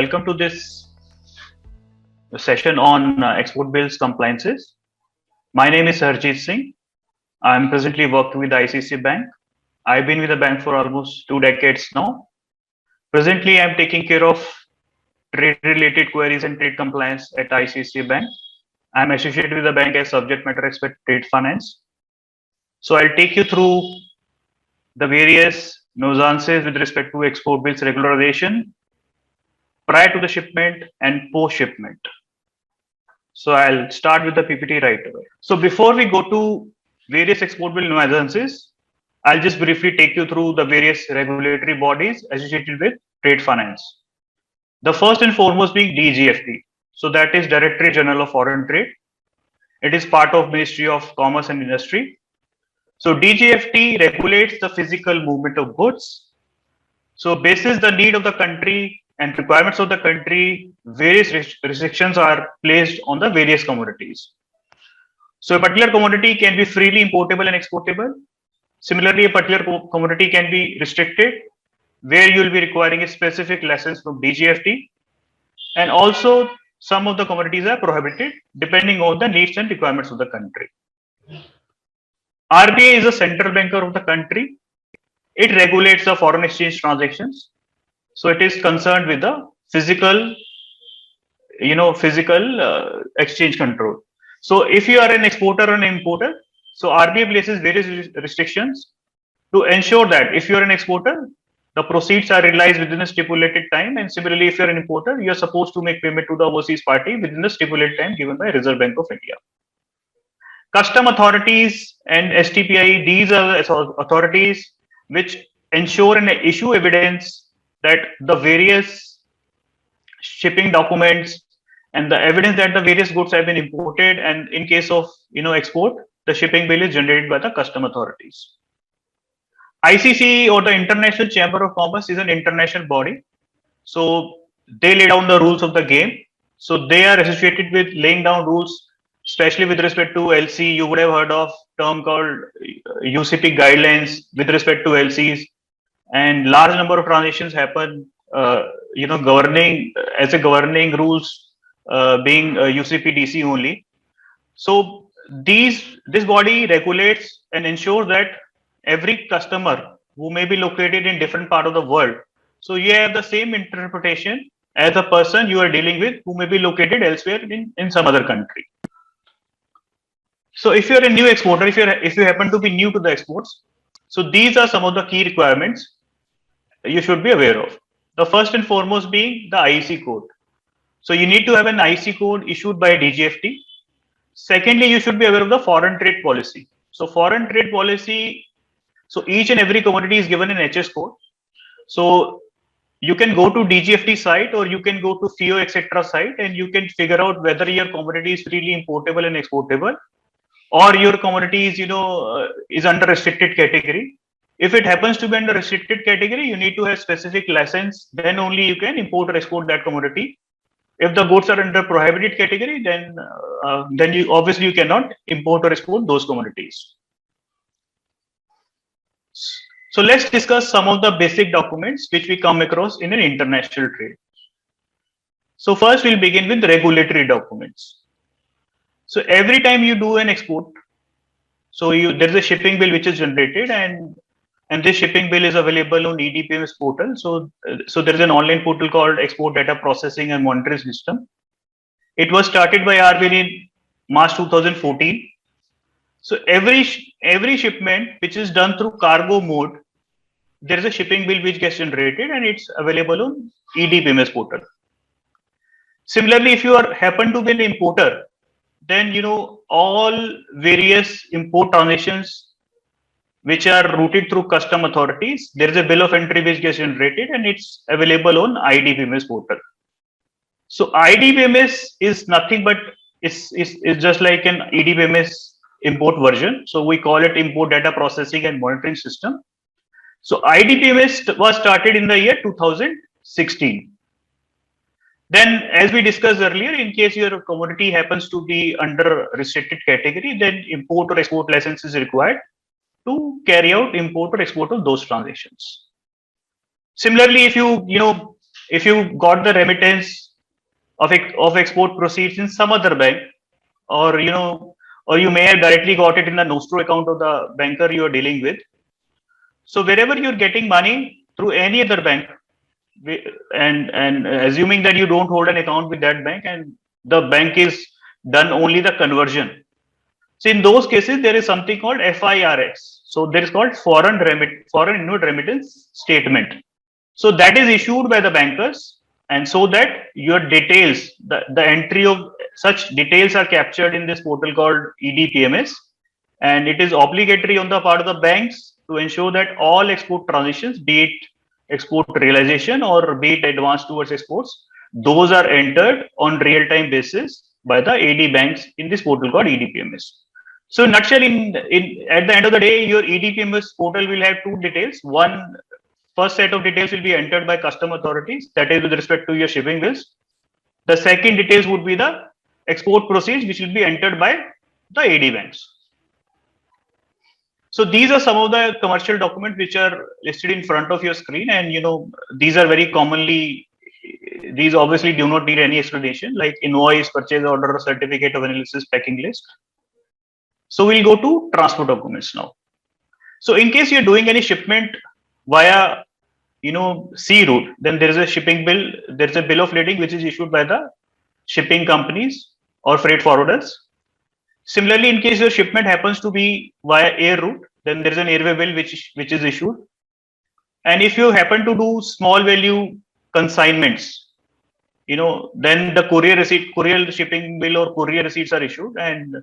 welcome to this session on export bills compliances. My name is Harjeet Singh. I'm presently working with ICICI Bank. I've been with the bank for almost 2 decades now. Presently, I'm taking care of trade-related queries and trade compliance at ICICI Bank. I'm associated with the bank as subject matter expert trade finance. So I'll take you through the various nuances with respect to export bills regularization prior to the shipment and post shipment. So I'll start with the PPT right away. So before we go to various export bill nuances, I'll just briefly take you through the various regulatory bodies associated with trade finance. The first and foremost being DGFT. So that is Directorate General of Foreign Trade. It is part of Ministry of Commerce and Industry. So DGFT regulates the physical movement of goods. So basis the need of the country and requirements of the country, various restrictions are placed on the various commodities. So a particular commodity can be freely importable and exportable. Similarly, a particular commodity can be restricted, where you will be requiring a specific license from DGFT. And also, some of the commodities are prohibited depending on the needs and requirements of the country. RBI is a central banker of the country. It regulates the foreign exchange transactions. So it is concerned with the physical exchange control. So if you are an exporter or an importer, so RBI places various restrictions to ensure that if you are an exporter, the proceeds are realized within a stipulated time, and similarly, if you are an importer, you are supposed to make payment to the overseas party within the stipulated time given by Reserve Bank of India. Custom authorities and STPI, these are authorities which ensure and issue evidence that the various shipping documents and the evidence that the various goods have been imported, and in case of export, the shipping bill is generated by the custom authorities. ICC or the International Chamber of Commerce is an international body, so they lay down the rules of the game. So they are associated with laying down rules, especially with respect to LC. You would have heard of term called UCP guidelines with respect to LCs, and large number of transactions happen governing as a governing rules being UCP DC only. So this body regulates and ensures that every customer who may be located in different part of the world, so you have the same interpretation as a person you are dealing with who may be located elsewhere in some other country. So if you're a new exporter, if you happen to be new to the exports, so these are some of the key requirements you should be aware of. The first and foremost being the IEC code. So you need to have an IEC code issued by DGFT. Secondly, you should be aware of the foreign trade policy. So foreign trade policy, so each and every commodity is given an HS code. So you can go to DGFT site or you can go to FIO etc. site, and you can figure out whether your commodity is freely importable and exportable, or your commodity is is under restricted category. If it happens to be under restricted category, you need to have specific license. Then only you can import or export that commodity. If the goods are under prohibited category, then you obviously cannot import or export those commodities. So let's discuss some of the basic documents which we come across in an international trade. So first we'll begin with regulatory documents. So every time you do an export, so there's a shipping bill which is generated, and this shipping bill is available on EDPMS portal. So there is an online portal called Export Data Processing and Monitoring System. It was started by RBI in March 2014. So every shipment which is done through cargo mode, there is a shipping bill which gets generated, and it's available on EDPMS portal. Similarly, if you happen to be an importer, then all various import transactions which are routed through custom authorities, there is a bill of entry which gets generated, and it's available on IDPMS portal. So IDPMS is nothing but it's just like an EDPMS import version. So we call it Import Data Processing and Monitoring System. So IDPMS was started in the year 2016. Then, as we discussed earlier, in case your commodity happens to be under restricted category, then import or export license is required to carry out import or export of those transactions. Similarly, if if you got the remittance of export proceeds in some other bank, or or you may have directly got it in the nostro account of the banker you are dealing with. So wherever you're getting money through any other bank, and assuming that you don't hold an account with that bank and the bank is done only the conversion. So in those cases, there is something called FIRS. So there is called foreign inward remittance statement. So that is issued by the bankers, and so that your details, the entry of such details are captured in this portal called EDPMS, and it is obligatory on the part of the banks to ensure that all export transactions, be it export realization or be it advance towards exports, those are entered on real-time basis by the AD banks in this portal called EDPMS. So, in nutshell, in at the end of the day, your EDPMS portal will have two details. One, first set of details will be entered by custom authorities, that is with respect to your shipping bills. The second details would be the export proceeds, which will be entered by the AD banks. So these are some of the commercial documents which are listed in front of your screen, and these are very commonly, these obviously do not need any explanation, like invoice, purchase order, certificate of analysis, packing list. So we'll go to transport documents now. So in case you're doing any shipment via sea route, then there is a shipping bill, there is a bill of lading which is issued by the shipping companies or freight forwarders. Similarly, in case your shipment happens to be via air route, then there is an airway bill which is issued. And if you happen to do small value consignments, then the courier shipping bill or courier receipts are issued. And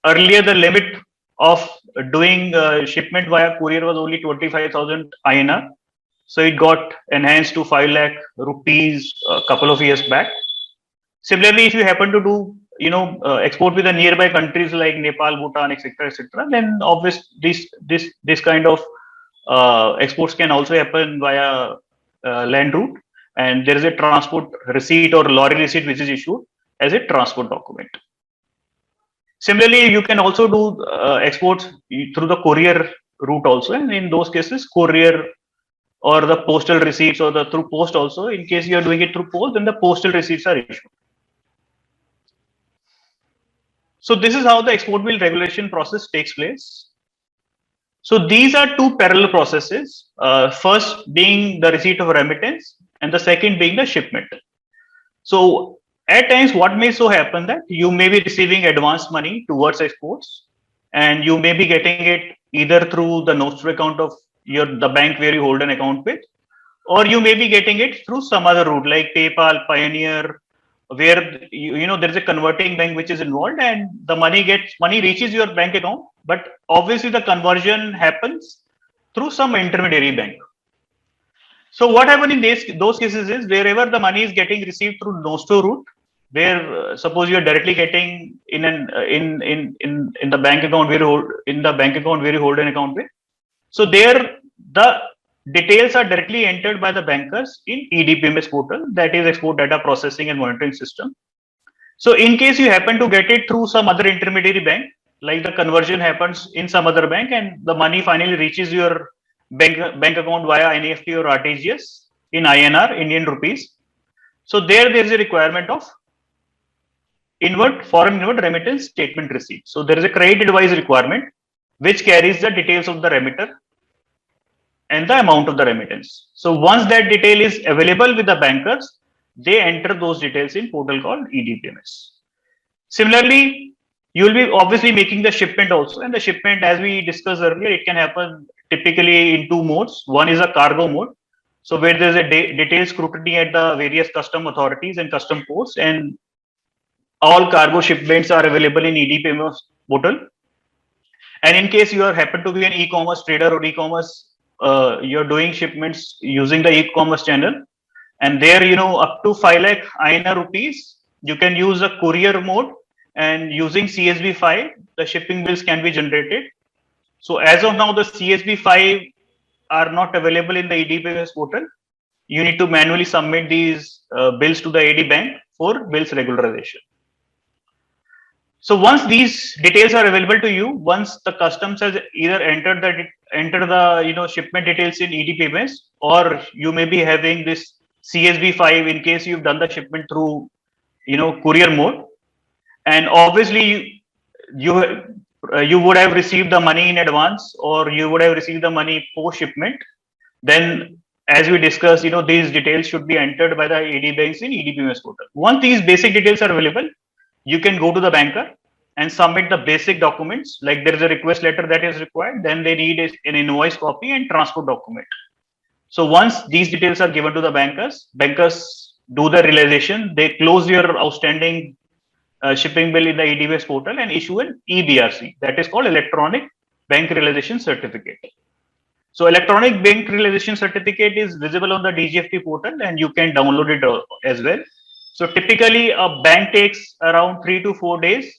earlier, the limit of doing shipment via courier was only 25,000 INR. So it got enhanced to 5 lakh rupees a couple of years back. Similarly, if you happen to do export with the nearby countries like Nepal, Bhutan, etc., then obviously this kind of exports can also happen via land route, and there is a transport receipt or lorry receipt which is issued as a transport document. Similarly, you can also do exports through the courier route also, and in those cases, courier or the postal receipts or the through post also. In case you are doing it through post, then the postal receipts are issued. So this is how the export bill regulation process takes place. So these are two parallel processes. First being the receipt of remittance, and the second being the shipment. So at times, what may so happen that you may be receiving advance money towards exports, and you may be getting it either through the nostro account of the bank where you hold an account with, or you may be getting it through some other route like PayPal, Pioneer, where there is a converting bank which is involved, and the money reaches your bank account, but obviously the conversion happens through some intermediary bank. So what happens in those cases is, wherever the money is getting received through nostro route, where suppose you are directly getting in the bank account where you hold an account with, so there the details are directly entered by the bankers in EDPMS portal, that is Export Data Processing and Monitoring System. So in case you happen to get it through some other intermediary bank, like the conversion happens in some other bank and the money finally reaches your bank account via NEFT or RTGS in INR, Indian rupees. So there is a requirement of foreign inward remittance statement receipt. So there is a credit advice requirement which carries the details of the remitter and the amount of the remittance. So once that detail is available with the bankers, they enter those details in portal called EDPMS. Similarly, you will be obviously making the shipment also, and the shipment, as we discussed earlier, it can happen typically in two modes. One is a cargo mode, so where there is a detailed scrutiny at the various custom authorities and custom ports, and all cargo shipments are available in EDPMS portal. And in case you happen to be an e-commerce trader or e-commerce, you're doing shipments using the e-commerce channel, and there up to 5 lakh INR rupees, you can use a courier mode, and using CSV5 the shipping bills can be generated. So as of now, the CSV5 are not available in the EDPMS portal. You need to manually submit these bills to the AD bank for bills regularization. So once these details are available to you, once the customs has either entered the shipment details in EDPMS, or you may be having this CSV5 in case you've done the shipment through, courier mode. And obviously you would have received the money in advance, or you would have received the money post shipment. Then, as we discussed, these details should be entered by the AD banks in EDPMS portal. Once these basic details are available, you can go to the banker and submit the basic documents. Like there is a request letter that is required, then they need an invoice copy and transport document. So once these details are given to the bankers do the realization, they close your outstanding shipping bill in the EDPMS portal and issue an EBRC, that is called Electronic Bank Realization Certificate. So electronic bank realization certificate is visible on the DGFT portal and you can download it as well. So typically a bank takes around 3 to 4 days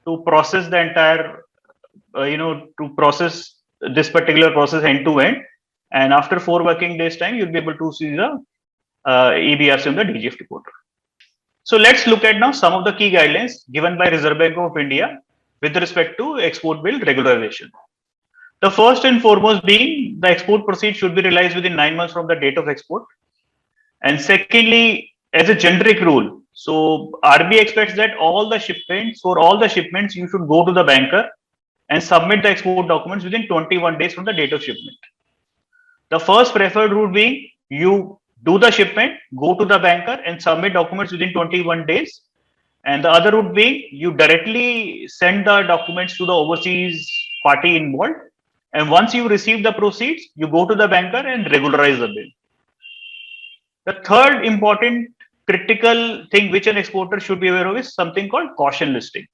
to process the entire, to process this particular process end to end. And after 4 working days time, you'll be able to see the EBRC on the DGFT portal. So let's look at now some of the key guidelines given by Reserve Bank of India with respect to export bill regularization. The first and foremost being the export proceeds should be realized within 9 months from the date of export. And secondly, as a generic rule, so RBI expects that for all the shipments, you should go to the banker and submit the export documents within 21 days from the date of shipment. The first preferred route being you do the shipment, go to the banker and submit documents within 21 days. And the other route being you directly send the documents to the overseas party involved. And once you receive the proceeds, you go to the banker and regularize the bill. The third important critical thing which an exporter should be aware of is something called caution listing.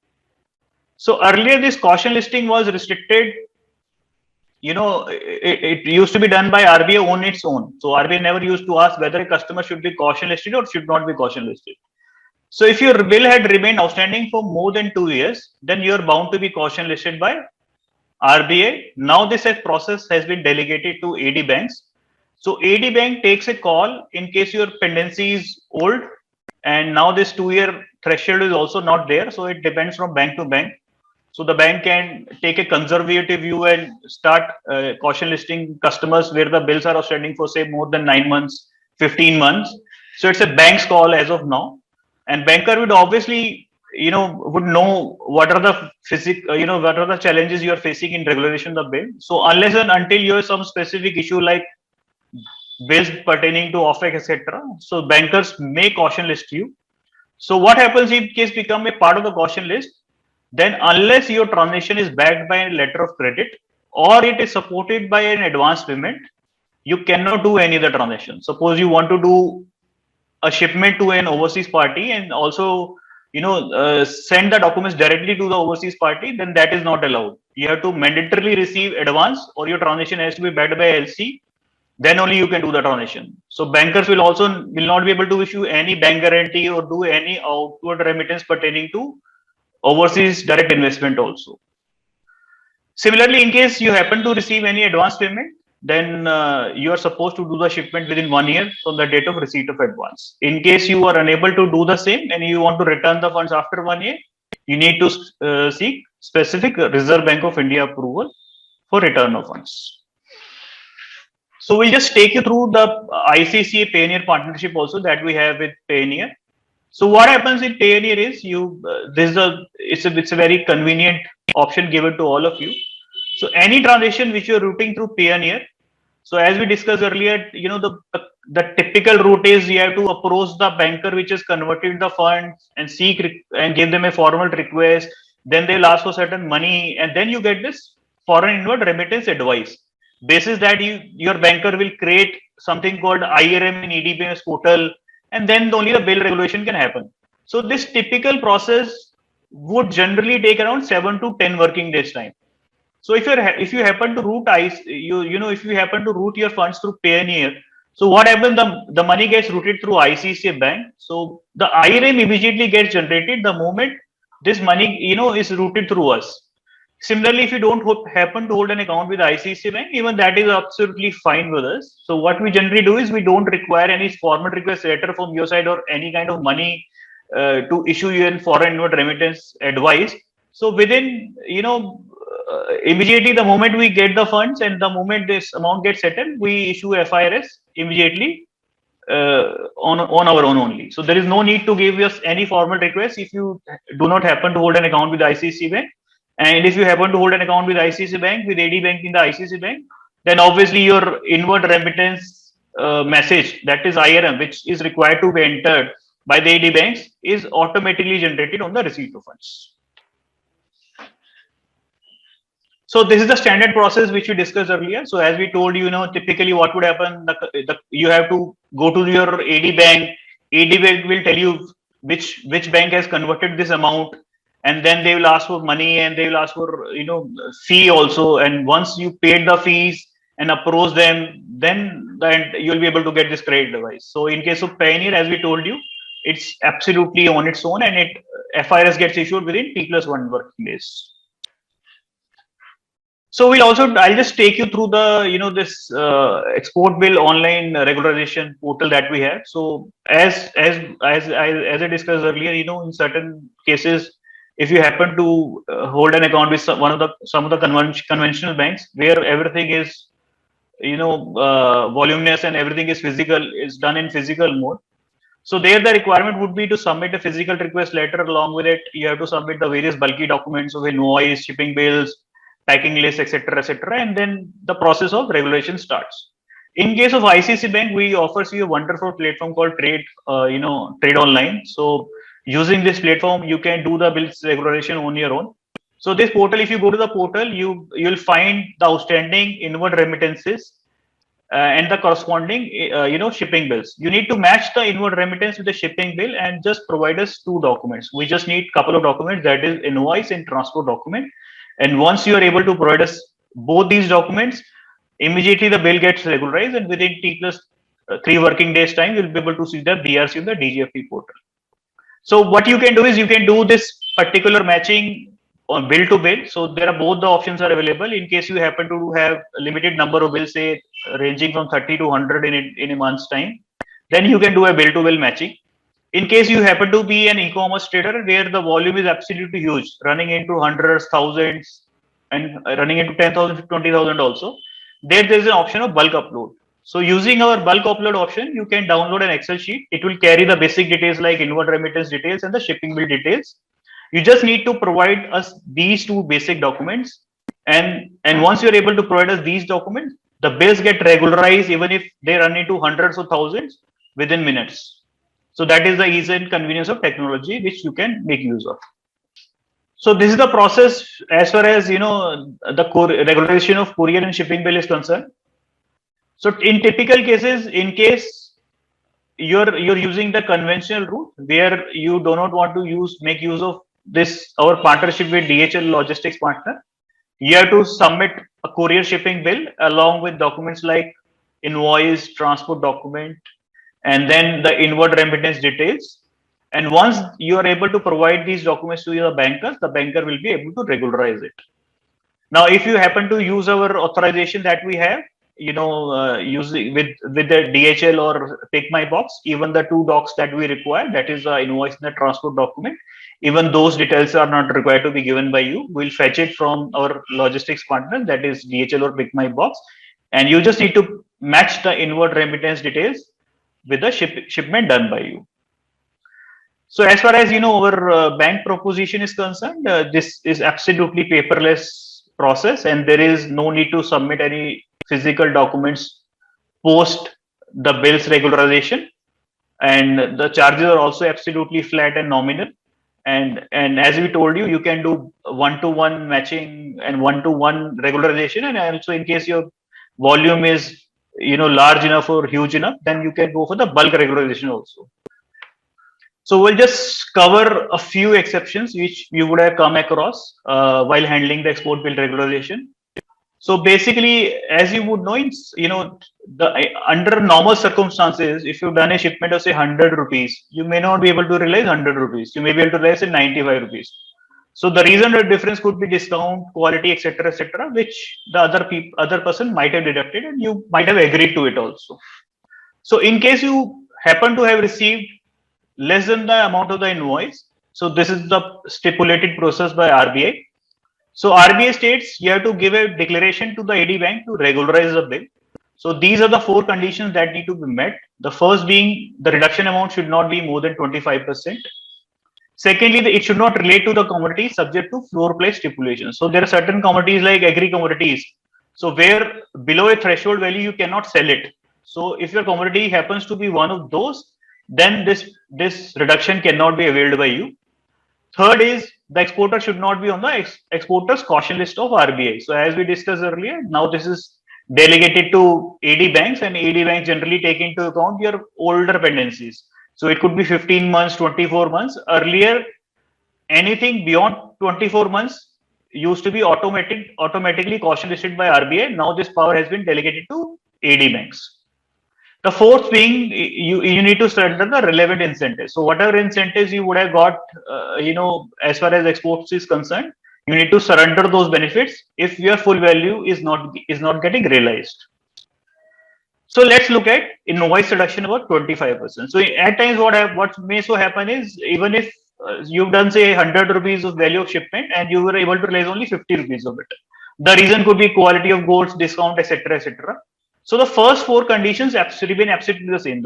So earlier this caution listing was restricted. It used to be done by RBI on its own. So RBI never used to ask whether a customer should be caution listed or should not be caution listed. So if your bill had remained outstanding for more than 2 years, then you are bound to be caution listed by RBI. Now this process has been delegated to AD banks. So AD bank takes a call in case your pendency is old, and now this 2-year threshold is also not there. So it depends from bank to bank. So the bank can take a conservative view and start caution listing customers where the bills are outstanding for say more than 9 months, 15 months. So it's a bank's call as of now, and banker would obviously would know what are the what are the challenges you are facing in regularization of the bill. So unless and until you have some specific issue like bills pertaining to OFAC, etc., so bankers may caution list you. So what happens if case become a part of the caution list? Then unless your transaction is backed by a letter of credit or it is supported by an advance payment, you cannot do any other transaction. Suppose you want to do a shipment to an overseas party and also send the documents directly to the overseas party, then that is not allowed. You have to mandatorily receive advance or your transaction has to be backed by LC. Then only you can do the transaction. So bankers will not be able to issue any bank guarantee or do any outward remittance pertaining to overseas direct investment also. Similarly, in case you happen to receive any advance payment, then you are supposed to do the shipment within 1 year from the date of receipt of advance. In case you are unable to do the same and you want to return the funds after 1 year, you need to seek specific Reserve Bank of India approval for return of funds. So we'll just take you through the ICCA Payoneer partnership also that we have with Payoneer. So what happens in Payoneer is it's a very convenient option given to all of you. So any transaction which you're routing through Payoneer. So as we discussed earlier, the typical route is you have to approach the banker which has converted the funds and seek and give them a formal request. Then they'll ask for certain money, and then you get this foreign inward remittance advice. Basis that your banker will create something called IRM in EDPMS portal, and then only the bill regulation can happen. So this typical process would generally take around 7 to 10 working days time. So if you happen to route if you happen to route your funds through Payoneer, so what happens? The money gets routed through ICICI Bank. So the IRM immediately gets generated the moment this money is routed through us. Similarly, if you don't happen to hold an account with ICICI Bank, even that is absolutely fine with us. So what we generally do is we don't require any formal request letter from your side or any kind of money to issue you in foreign inward remittance advice. So within immediately the moment we get the funds and the moment this amount gets settled, we issue FIRS immediately on our own only. So there is no need to give us any formal request if you do not happen to hold an account with ICICI Bank. And if you happen to hold an account with ICICI Bank, with AD Bank in the ICICI Bank, then obviously your inward remittance message, that is IRM, which is required to be entered by the AD banks, is automatically generated on the receipt of funds. So this is the standard process which we discussed earlier. So as we told you, typically what would happen, you have to go to your AD bank. AD bank will tell you which bank has converted this amount, and then they will ask for money and they will ask for fee also. And once you paid the fees and approach them, then you'll be able to get this credit device. So in case of Pioneer, as we told you, it's absolutely on its own, and FIRS gets issued within T+1 working days. So I'll just take you through the, this export bill online regularization portal that we have. So as I discussed earlier, in certain cases, if you happen to hold an account with some of the conventional banks where everything is, voluminous and everything is done in physical mode. So there the requirement would be to submit a physical request letter. Along with it, you have to submit the various bulky documents of invoice, shipping bills, packing list, etc., etc., and then the process of regulation starts. In case of ICICI Bank, we offers you a wonderful platform called Trade Online. So using this platform, you can do the bills regularization on your own. So this portal, if you go to the portal, you'll find the outstanding inward remittances and the corresponding shipping bills. You need to match the inward remittance with the shipping bill and just provide us 2 documents. We just need a couple of documents, that is invoice and transport document. And once you are able to provide us both these documents, immediately the bill gets regularized, and within T+3 working days time, you'll be able to see the BRC in the DGFT portal. So what you can do is you can do this particular matching on bill to bill. So there are both the options are available. In case you happen to have a limited number of bills, say ranging from 30 to 100 in a month's time, then you can do a bill to bill matching. In case you happen to be an e-commerce trader where the volume is absolutely huge, running into hundreds, thousands, and running into 10,000, 20,000 also, there's an option of bulk upload. So using our bulk upload option, you can download an Excel sheet. It will carry the basic details like inward remittance details and the shipping bill details. You just need to provide us these 2 basic documents. And once you're able to provide us these documents, the bills get regularized even if they run into hundreds or thousands within minutes. So that is the ease and convenience of technology which you can make use of. So this is the process as far as the regularization of courier and shipping bill is concerned. So in typical cases, in case you're using the conventional route where you do not want to make use of this our partnership with DHL logistics partner, you have to submit a courier shipping bill along with documents like invoice, transport document, and then the inward remittance details. And once you are able to provide these documents to your bankers, the banker will be able to regularize it. Now, if you happen to use our authorization that we have, using with the DHL or Pick My Box, even the 2 docs that we require, that is the invoice and the transport document, even those details are not required to be given by you. We'll fetch it from our logistics partner, that is DHL or Pick My Box, and you just need to match the inward remittance details with the shipment done by you. So as far as our bank proposition is concerned, this is absolutely paperless process, and there is no need to submit any physical documents post the bills regularization, and the charges are also absolutely flat and nominal. And as we told you, you can do 1-to-1 matching and 1-to-1 regularization, and also in case your volume is large enough or huge enough, then you can go for the bulk regularization also. So we'll just cover a few exceptions which you would have come across while handling the export bill regularization. So basically, as you would know, under normal circumstances, if you've done a shipment of say 100 rupees, you may not be able to realize 100 rupees. You may be able to realize say 95 rupees. So the reason the difference could be discount, quality, etc., which the other person might have deducted, and you might have agreed to it also. So in case you happen to have received less than the amount of the invoice, so this is the stipulated process by RBI. So RBI states you have to give a declaration to the AD bank to regularize the bill. So these are the four conditions that need to be met. The first being the reduction amount should not be more than 25%. Secondly, it should not relate to the commodity subject to floor price stipulation. So there are certain commodities like agri commodities. So where below a threshold value you cannot sell it. So if your commodity happens to be one of those, then this reduction cannot be availed by you. Third is the exporter should not be on the exporter's caution list of RBI. So as we discussed earlier, now this is delegated to AD banks, and AD banks generally take into account your older dependencies. So it could be 15 months, 24 months. Earlier, anything beyond 24 months used to be automatically caution listed by RBI. Now this power has been delegated to AD banks. The fourth being you need to surrender the relevant incentives. So whatever incentives you would have got, as far as exports is concerned, you need to surrender those benefits if your full value is not getting realized. So let's look at invoice reduction about 25%. So at times what may so happen is, even if you've done say 100 rupees of value of shipment and you were able to realize only 50 rupees of it. The reason could be quality of goods, discount, etc., etc. So the first four conditions remain absolutely the same.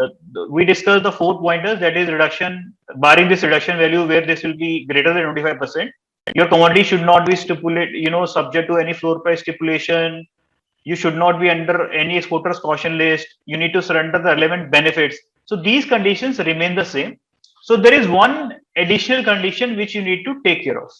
We discussed the four pointers, that is reduction, barring this reduction value where this will be greater than 25%. Your commodity should not be subject to any floor price stipulation. You should not be under any exporter's caution list. You need to surrender the relevant benefits. So these conditions remain the same. So there is one additional condition which you need to take care of.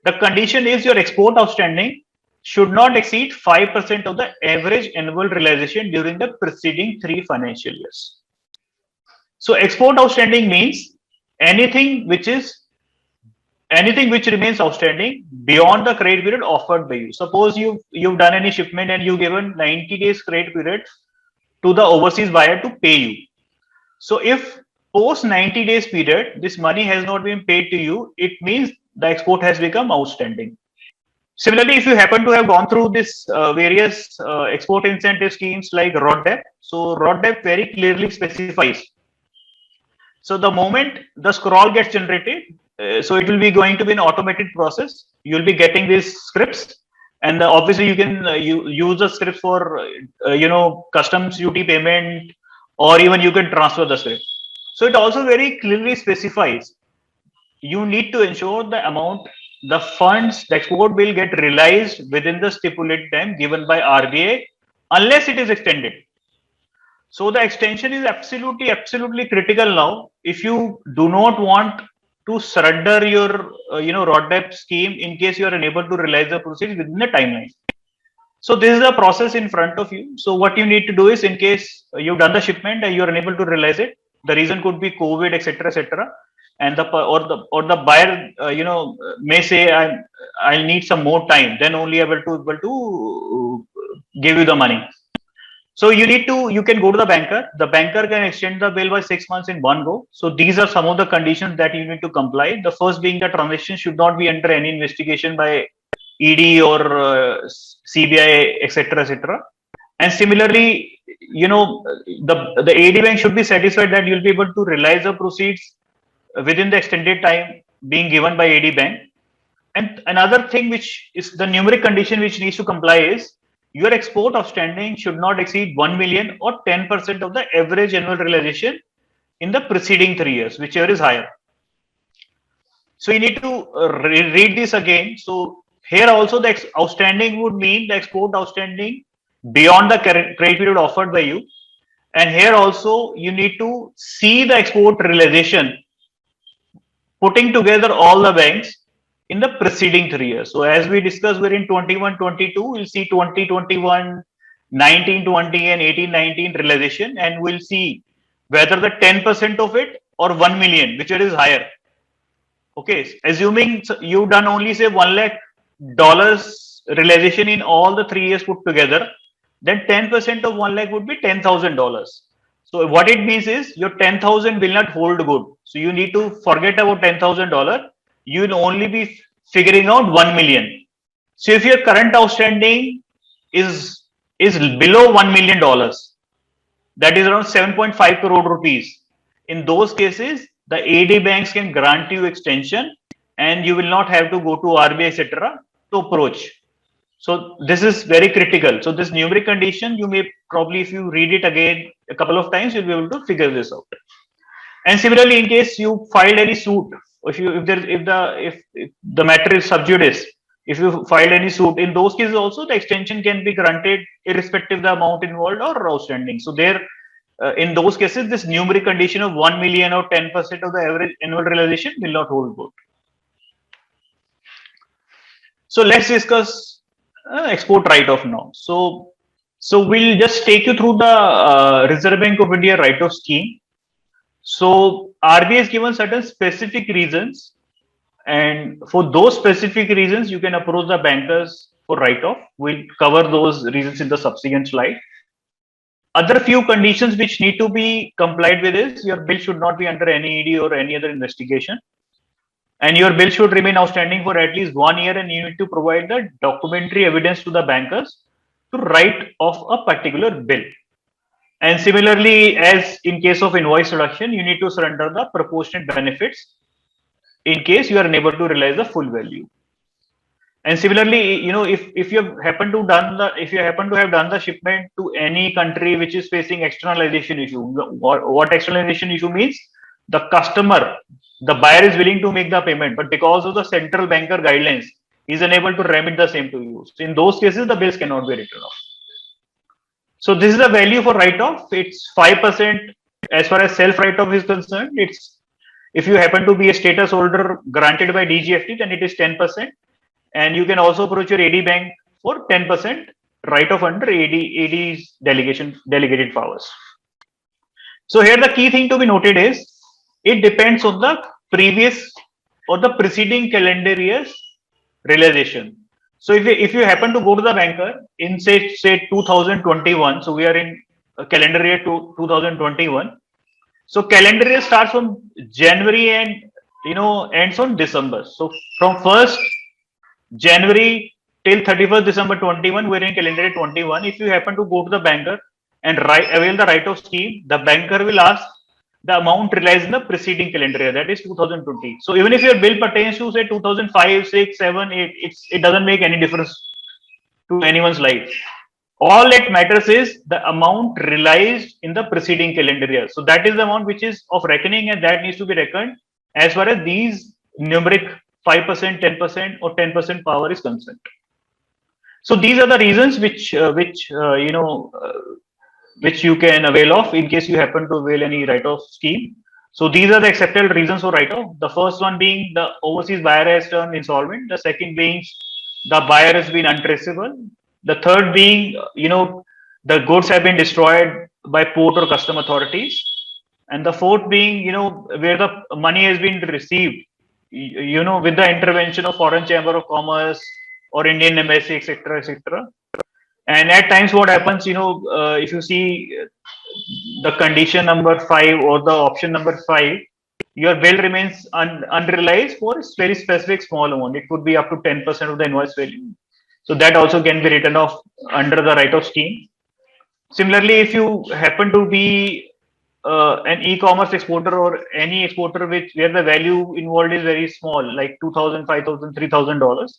The condition is your export outstanding should not exceed 5% of the average annual realization during the preceding 3 financial years. So export outstanding means anything which remains outstanding beyond the credit period offered by you. Suppose you've done any shipment and you've given 90 days credit period to the overseas buyer to pay you. So if post 90 days period this money has not been paid to you, it means the export has become outstanding. Similarly, if you happen to have gone through this various export incentive schemes like RODTEP, so RODTEP very clearly specifies. So the moment the scroll gets generated, so it will be going to be an automated process. You'll be getting these scripts, and obviously you can use the scripts for customs duty payment, or even you can transfer the script. So it also very clearly specifies you need to ensure the amount, the funds, the export will get realized within the stipulated time given by RBI, unless it is extended. So the extension is absolutely critical now. If you do not want to surrender your RODTEP scheme in case you are unable to realize the proceeds within the timeline. So this is a process in front of you. So what you need to do is, in case you've done the shipment and you're unable to realize it, the reason could be COVID, etc., etc., and the buyer may say I'll need some more time, then only able to give you the money. So you can go to the banker. The banker can extend the bill by 6 months in one go. So these are some of the conditions that you need to comply. The first being the transaction should not be under any investigation by ED or CBI, etc., etc. And similarly, the AD bank should be satisfied that you'll be able to realize the proceeds within the extended time being given by AD bank. And another thing which is the numeric condition which needs to comply is your export outstanding should not exceed 1 million or 10% of the average annual realization in the preceding 3 years, whichever is higher. So you need to read this again. So here also the outstanding would mean the export outstanding beyond the credit period offered by you. And here also you need to see the export realization putting together all the banks in the preceding 3 years. So as we discussed, we're in 21-22, we'll see 20-21, 19-20 and 18-19 realization, and we'll see whether the 10% of it or 1 million, which is higher. Okay, assuming you've done only say $1 lakh realization in all the 3 years put together, then 10% of 1 lakh would be $10,000. So what it means is your 10,000 will not hold good. So you need to forget about $10,000. You will only be figuring out 1 million. So if your current outstanding is below $1 million, that is around 7.5 crore rupees. In those cases, the AD banks can grant you extension, and you will not have to go to RBI, etc., to approach. So this is very critical. So this numeric condition, you may probably, if you read it again a couple of times, you'll be able to figure this out. And similarly, in case you filed any suit, if the matter is sub judice, if you filed any suit, in those cases also the extension can be granted irrespective of the amount involved or outstanding. So there, in those cases, this numeric condition of 1 million or 10% of the average annual realization will not hold good. So let's discuss export write-off now. So we'll just take you through the Reserve Bank of India write-off scheme. So RBI has given certain specific reasons, and for those specific reasons, you can approach the bankers for write-off. We'll cover those reasons in the subsequent slide. Other few conditions which need to be complied with is your bill should not be under any ED or any other investigation, and your bill should remain outstanding for at least 1 year, and you need to provide the documentary evidence to the bankers to write off a particular bill. And similarly, as in case of invoice reduction, you need to surrender the proportionate benefits in case you are unable to realize the full value. And similarly, if you happen to have done the shipment to any country which is facing externalization issue, what externalization issue means? The customer, the buyer is willing to make the payment, but because of the central banker guidelines, he is unable to remit the same to you. So in those cases, the bills cannot be written off. So this is the value for write-off. It's 5% as far as self write-off is concerned. It's if you happen to be a status holder granted by DGFT, then it is 10%. And you can also approach your AD bank for 10% write-off under AD's delegated powers. So here the key thing to be noted is it depends on the previous or the preceding calendar year's realization. So if you happen to go to the banker in say 2021, so we are in calendar year 2021. So calendar year starts from January and ends on December. So from 1st January till 31st December 21, we're in calendar year 21. If you happen to go to the banker and avail the write-off scheme, the banker will ask the amount realized in the preceding calendar year, that is 2020. So even if your bill pertains to say 2005, 6, 7, 8, it doesn't make any difference to anyone's life. All that matters is the amount realized in the preceding calendar year. So that is the amount which is of reckoning, and that needs to be reckoned as far as these numeric 5%, 10%, or 10% power is concerned. So these are the reasons which you can avail of in case you happen to avail any write-off scheme. So these are the acceptable reasons for write-off. The first one being the overseas buyer has turned insolvent. The second being the buyer has been untraceable. The third being, the goods have been destroyed by port or custom authorities. And the fourth being, where the money has been received, with the intervention of Foreign Chamber of Commerce or Indian Embassy, etc., etc. And at times what happens, if you see the condition number 5 or the option number 5, your bill remains unrealized for a very specific small amount. It could be up to 10% of the invoice value. So that also can be written off under the write-off scheme. Similarly, if you happen to be an e-commerce exporter or any exporter where the value involved is very small, like $2,000, $5,000, $3,000,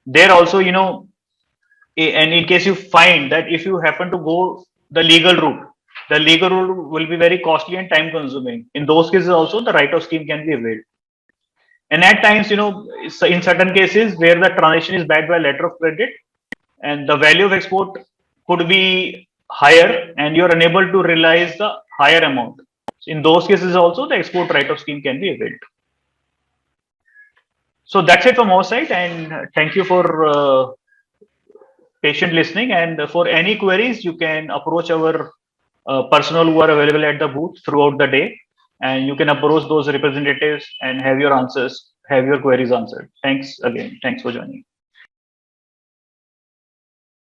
there also, and in case you find that if you happen to go the legal route will be very costly and time consuming. In those cases also the write-off scheme can be availed. And at times, in certain cases where the transaction is backed by letter of credit and the value of export could be higher and you're unable to realize the higher amount. In those cases also the export write-off scheme can be availed. So that's it from our side, and thank you for patient listening. And for any queries, you can approach our personnel who are available at the booth throughout the day, and you can approach those representatives and have your queries answered. Thanks again. Thanks for joining.